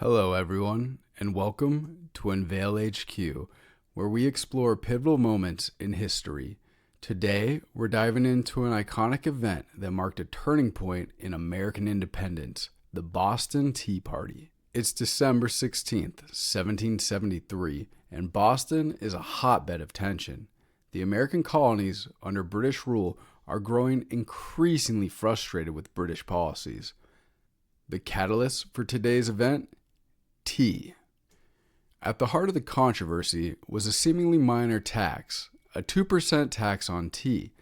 Hello everyone, and welcome to Unveil HQ, where we explore pivotal moments in history. Today, we're diving into an iconic event that marked a turning point in American independence, the Boston Tea Party. It's December 16th, 1773, and Boston is a hotbed of tension. The American colonies under British rule are growing increasingly frustrated with British policies. The catalyst for today's event? Tea. At the heart of the controversy was a seemingly minor tax, a 2% tax on tea.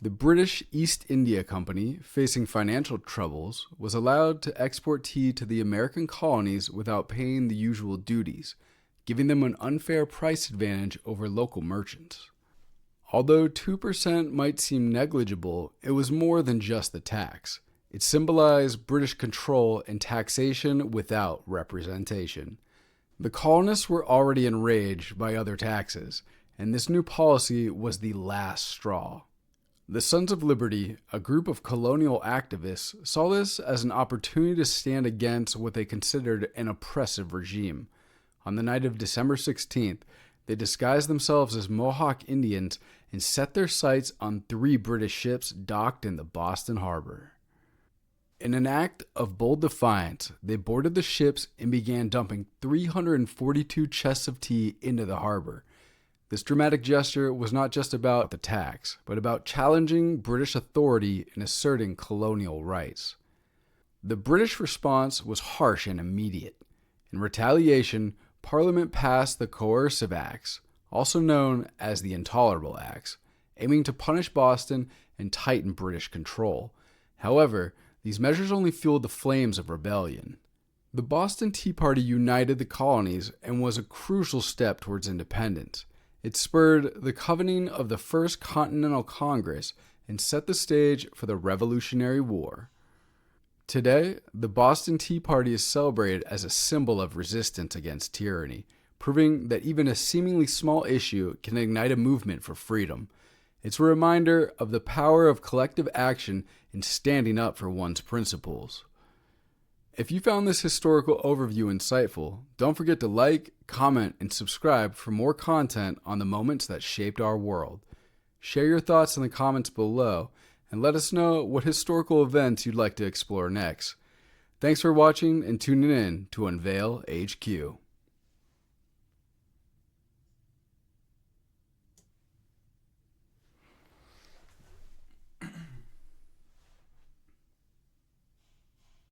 The British East India Company, facing financial troubles, was allowed to export tea to the American colonies without paying the usual duties, giving them an unfair price advantage over local merchants. Although 2% might seem negligible, it was more than just the tax. It symbolized British control and taxation without representation. The colonists were already enraged by other taxes, and this new policy was the last straw. The Sons of Liberty, a group of colonial activists, saw this as an opportunity to stand against what they considered an oppressive regime. On the night of December 16th, they disguised themselves as Mohawk Indians and set their sights on 3 British ships docked in the Boston harbor. In an act of bold defiance, they boarded the ships and began dumping 342 chests of tea into the harbor. This dramatic gesture was not just about the tax, but about challenging British authority and asserting colonial rights. The British response was harsh and immediate. In retaliation, Parliament passed the Coercive Acts, also known as the Intolerable Acts, aiming to punish Boston and tighten British control. However, these measures only fueled the flames of rebellion. The Boston Tea Party united the colonies and was a crucial step towards independence. It spurred the convening of the First Continental Congress and set the stage for the Revolutionary War. Today, the Boston Tea Party is celebrated as a symbol of resistance against tyranny, proving that even a seemingly small issue can ignite a movement for freedom. It's a reminder of the power of collective action and standing up for one's principles. If you found this historical overview insightful, don't forget to like, comment, and subscribe for more content on the moments that shaped our world. Share your thoughts in the comments below, and let us know what historical events you'd like to explore next. Thanks for watching and tuning in to Unveil HQ.